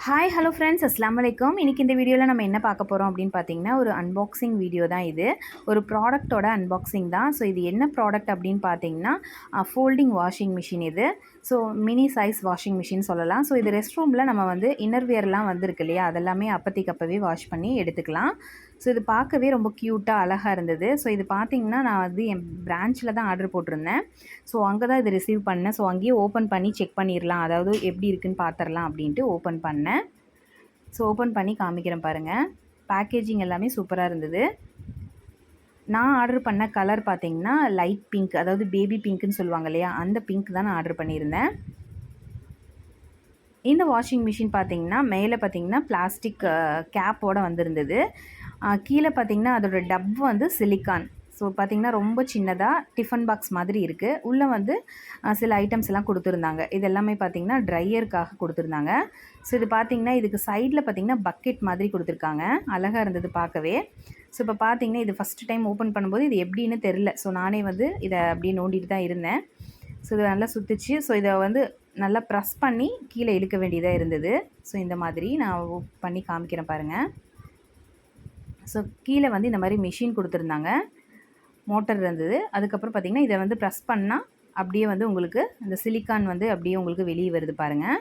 Hi hello friends அஸ்ஸலாமு அலைக்கும். இன்றைக்கி இந்த வீடியோவில் நம்ம என்ன பார்க்க போகிறோம் அப்படின்னு பார்த்தீங்கன்னா, ஒரு அன்பாக்சிங் வீடியோ தான் இது. ஒரு ப்ராடக்ட்டோட அன்பாக்சிங் தான். ஸோ இது என்ன ப்ராடக்ட் அப்படின்னு பார்த்தீங்கன்னா, ஃபோல்டிங் வாஷிங் மிஷின் இது. So mini size washing machine சொல்லலாம். ஸோ இது ரெஸ்ட் ரூமில் நம்ம வந்து இன்னர்வியர்லாம் வந்திருக்கு இல்லையா, அதெல்லாமே அப்போதைக்கு அப்போவே வாஷ் பண்ணி எடுத்துக்கலாம். ஸோ இது பார்க்கவே ரொம்ப க்யூட்டாக அழகாக இருந்தது. ஸோ இது பார்த்தீங்கன்னா, நான் வந்து என் பிரான்ச்சில் தான் ஆர்டர் போட்டிருந்தேன். ஸோ அங்கே தான் இது ரிசீவ் பண்ணேன். ஸோ அங்கேயே ஓப்பன் பண்ணி செக் பண்ணிடலாம், அதாவது எப்படி இருக்குன்னு பார்த்துடலாம் அப்படின்ட்டு ஓப்பன் பண்ணேன். ஸோ ஓப்பன் பண்ணி காமிக்கிறேன் பாருங்கள். பேக்கேஜிங் எல்லாமே சூப்பராக இருந்தது. நான் ஆர்டர் பண்ண கலர் பார்த்தீங்கன்னா லைட் பிங்க், அதாவது பேபி பிங்க்குன்னு சொல்லுவாங்க இல்லையா, அந்த பிங்க் தான் நான் ஆர்டர் பண்ணியிருந்தேன். இந்த வாஷிங் மிஷின் பார்த்தீங்கன்னா மேலே பார்த்தீங்கன்னா பிளாஸ்டிக் கேப்போடு வந்திருந்தது. கீழே பார்த்தீங்கன்னா அதோட டப் வந்து சிலிக்கான். ஸோ பார்த்திங்கன்னா ரொம்ப சின்னதாக டிஃபன் பாக்ஸ் மாதிரி இருக்குது. உள்ளே வந்து சில ஐட்டம்ஸ் எல்லாம் கொடுத்துருந்தாங்க. இது எல்லாமே பார்த்திங்கன்னா ட்ரையருக்காக கொடுத்துருந்தாங்க. ஸோ இது பார்த்திங்கன்னா இதுக்கு சைடில் பார்த்திங்கன்னா பக்கெட் மாதிரி கொடுத்துருக்காங்க. அழகாக இருந்தது பார்க்கவே. ஸோ இப்போ பார்த்திங்கன்னா இது ஃபஸ்ட்டு டைம் ஓப்பன் பண்ணும்போது இது எப்படின்னு தெரில. ஸோ நானே வந்து இதை அப்படியே நோண்டிட்டு தான் இருந்தேன். ஸோ இது நல்லா சுற்றிச்சு. ஸோ இதை வந்து நல்லா ப்ரெஸ் பண்ணி கீழே இழுக்க வேண்டியதாக இருந்தது. ஸோ இந்த மாதிரி நான் பண்ணி காமிக்கிறேன் பாருங்கள். ஸோ கீழே வந்து இந்த மாதிரி மிஷின் கொடுத்துருந்தாங்க, மோட்டர் இருந்தது. அதுக்கப்புறம் பார்த்திங்கன்னா இதை வந்து ப்ரெஸ் பண்ணால் அப்படியே வந்து உங்களுக்கு இந்த சிலிக்கான் வந்து அப்படியே உங்களுக்கு வெளியே வருது பாருங்கள்.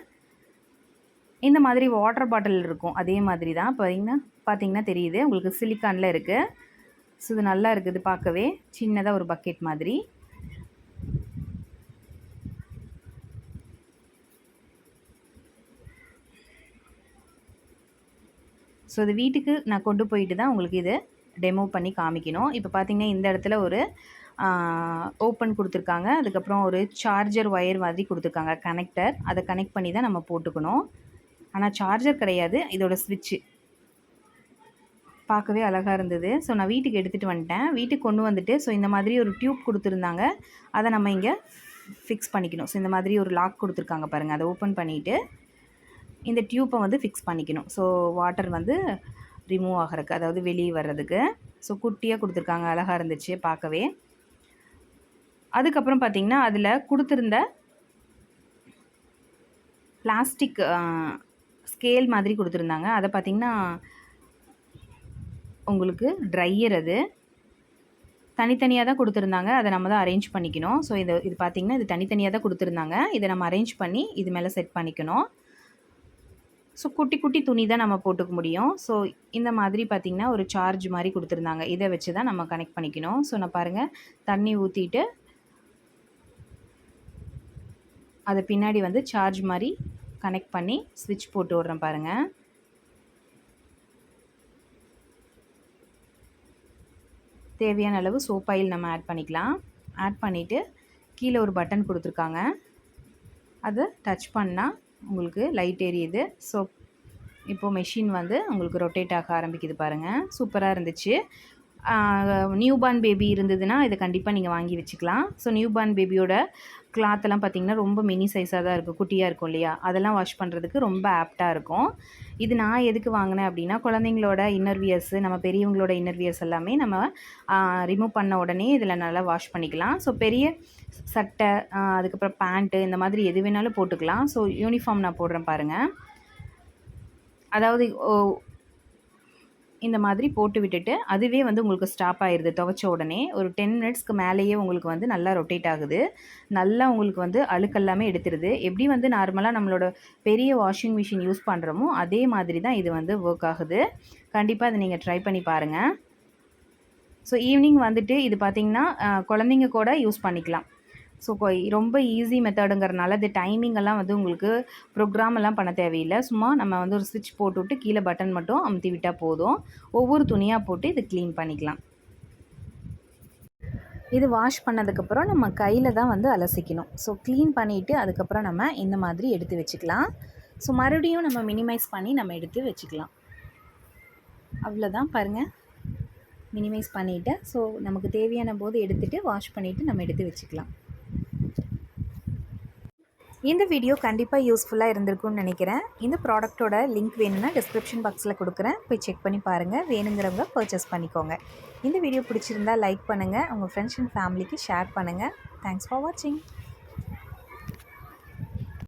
இந்த மாதிரி வாட்டர் பாட்டில் இருக்கும், அதே மாதிரி தான் பார்த்திங்கன்னா தெரியுது உங்களுக்கு சிலிக்கானில் இருக்குது. ஸோ இது நல்லா இருக்குது பார்க்கவே, சின்னதாக ஒரு பக்கெட் மாதிரி. ஸோ இது வீட்டுக்கு நான் கொண்டு போயிட்டு தான் உங்களுக்கு இது டெமோ பண்ணி காமிக்கணும். இப்போ பார்த்திங்கன்னா இந்த இடத்துல ஒரு ஓப்பன் கொடுத்துருக்காங்க. அதுக்கப்புறம் ஒரு சார்ஜர் ஒயர் மாதிரி கொடுத்துருக்காங்க, கனெக்டர். அதை கனெக்ட் பண்ணி தான் நம்ம போட்டுக்கணும். ஆனால் சார்ஜர் கிடையாது, இதோட ஸ்விட்ச்சு. பார்க்கவே அழகாக இருந்தது. ஸோ நான் வீட்டுக்கு எடுத்துகிட்டு வந்துட்டேன். வீட்டுக்கு கொண்டு வந்துட்டு ஸோ இந்த மாதிரி ஒரு டியூப் கொடுத்துருந்தாங்க, அதை நம்ம இங்கே ஃபிக்ஸ் பண்ணிக்கணும். ஸோ இந்த மாதிரி ஒரு லாக் கொடுத்துருக்காங்க பாருங்கள். அதை ஓப்பன் பண்ணிவிட்டு இந்த டியூப்பை வந்து ஃபிக்ஸ் பண்ணிக்கணும். ஸோ வாட்டர் வந்து ரிமூவ் ஆகிறதுக்கு, அதாவது வெளியே வர்றதுக்கு. ஸோ குட்டியாக கொடுத்துருக்காங்க, அழகாக இருந்துச்சு பார்க்கவே. அதுக்கப்புறம் பார்த்திங்கன்னா அதில் கொடுத்துருந்த பிளாஸ்டிக் ஸ்கேல் மாதிரி கொடுத்துருந்தாங்க. அதை பார்த்திங்கன்னா உங்களுக்கு ட்ரையர், அது தனித்தனியாக தான் கொடுத்துருந்தாங்க. அதை நம்ம தான் அரேஞ்ச் பண்ணிக்கணும். ஸோ இது பார்த்திங்கன்னா இது தனித்தனியாக தான் கொடுத்துருந்தாங்க. இதை நம்ம அரேஞ்ச் பண்ணி இது மேலே செட் பண்ணிக்கணும். ஸோ குட்டி குட்டி துணி தான் நம்ம போட்டுக்க முடியும். ஸோ இந்த மாதிரி பார்த்திங்கன்னா ஒரு சார்ஜ் மாதிரி கொடுத்துருந்தாங்க, இதை வச்சு தான் நம்ம கனெக்ட் பண்ணிக்கணும். ஸோ நான் பாருங்கள், தண்ணி ஊற்றிட்டு அதை பின்னாடி வந்து சார்ஜ் மாதிரி கனெக்ட் பண்ணி ஸ்விட்ச் போட்டு விட்றேன் பாருங்கள். தேவையான அளவு சோப் ஆயில் நம்ம ஆட் பண்ணிக்கலாம். ஆட் பண்ணிவிட்டு கீழே ஒரு பட்டன் கொடுத்துருக்காங்க, அதை டச் பண்ணால் உங்களுக்கு லைட் எரியுது. ஸோ இப்போது மெஷின் வந்து உங்களுக்கு ரொட்டேட் ஆக ஆரம்பிக்குது பாருங்கள். சூப்பராக இருந்துச்சு. நியூபார்ன் பேபி இருந்ததுன்னா இதை கண்டிப்பாக நீங்கள் வாங்கி வச்சுக்கலாம். ஸோ நியூபார்ன் பேபியோட கிளாத்தெல்லாம் பார்த்திங்கன்னா ரொம்ப மினி சைஸாக தான் இருக்கும், குட்டியாக இருக்கும் இல்லையா, அதெல்லாம் வாஷ் பண்ணுறதுக்கு ரொம்ப ஆப்டாக இருக்கும். இது நான் எதுக்கு வாங்கினேன் அப்படின்னா, குழந்தைங்களோட இன்னர்வியர்ஸு, நம்ம பெரியவங்களோட இன்னர்வியர்ஸ் எல்லாமே நம்ம ரிமூவ் பண்ண உடனே இதில் நல்லா வாஷ் பண்ணிக்கலாம். ஸோ பெரிய சட்டை, அதுக்கப்புறம் பேண்ட்டு, இந்த மாதிரி எது வேணாலும் போட்டுக்கலாம். ஸோ யூனிஃபார்ம் நான் போடுறேன் பாருங்கள். அதாவது இந்த மாதிரி போட்டு விட்டுட்டு அதுவே வந்து உங்களுக்கு ஸ்டாப் ஆயிடுது. துவைச்ச உடனே ஒரு 10 மினிட்ஸ்க்கு மேலேயே உங்களுக்கு வந்து நல்லா ரொட்டேட் ஆகுது. நல்லா உங்களுக்கு வந்து அழுக்கெல்லாமே எடுத்துடுது. எப்படி வந்து நார்மலாக நம்மளோட பெரிய வாஷிங் மிஷின் யூஸ் பண்ணுறோமோ அதே மாதிரி தான் இது வந்து ஒர்க் ஆகுது. கண்டிப்பாக அதை நீங்கள் ட்ரை பண்ணி பாருங்கள். ஸோ ஈவினிங் வந்துட்டு இது பார்த்திங்கன்னா குழந்தைங்க கூட யூஸ் பண்ணிக்கலாம். ஸோ ரொம்ப ஈஸி மெத்தடுங்கிறனால இது டைமிங்கெல்லாம் வந்து உங்களுக்கு ப்ரோக்ராம் எல்லாம் பண்ண தேவையில்லை. சும்மா நம்ம வந்து ஒரு ஸ்விட்ச் போட்டுவிட்டு கீழே பட்டன் மட்டும் அமுத்தி விட்டால் போதும். ஒவ்வொரு துணியாக போட்டு இது க்ளீன் பண்ணிக்கலாம். இது வாஷ் பண்ணதுக்கப்புறம் நம்ம கையில் தான் வந்து அலசிக்கணும். ஸோ க்ளீன் பண்ணிவிட்டு அதுக்கப்புறம் நம்ம இந்த மாதிரி எடுத்து வச்சுக்கலாம். ஸோ மறுபடியும் நம்ம மினிமைஸ் பண்ணி நம்ம எடுத்து வச்சுக்கலாம். அவ்வளோதான் பாருங்கள், மினிமைஸ் பண்ணிவிட்டேன். ஸோ நமக்கு தேவையான போது எடுத்துகிட்டு வாஷ் பண்ணிவிட்டு நம்ம எடுத்து வச்சுக்கலாம். இந்த வீடியோ கண்டிப்பாக யூஸ்ஃபுல்லாக இருந்திருக்கும்னு நினைக்கிறேன். இந்த ப்ராடக்ட்டோட லிங்க் வேணும்னா டிஸ்கிரிப்ஷன் பாக்ஸில் கொடுக்குறேன், போய் செக் பண்ணி பாருங்கள். வேணுங்கிறவங்க பர்ச்சேஸ் பண்ணிக்கோங்க. இந்த வீடியோ பிடிச்சிருந்தால் லைக் பண்ணுங்கள், உங்கள் ஃப்ரெண்ட்ஸ் அண்ட் ஃபேமிலிக்கு ஷேர் பண்ணுங்கள். தேங்க்ஸ் ஃபார் வாட்சிங்.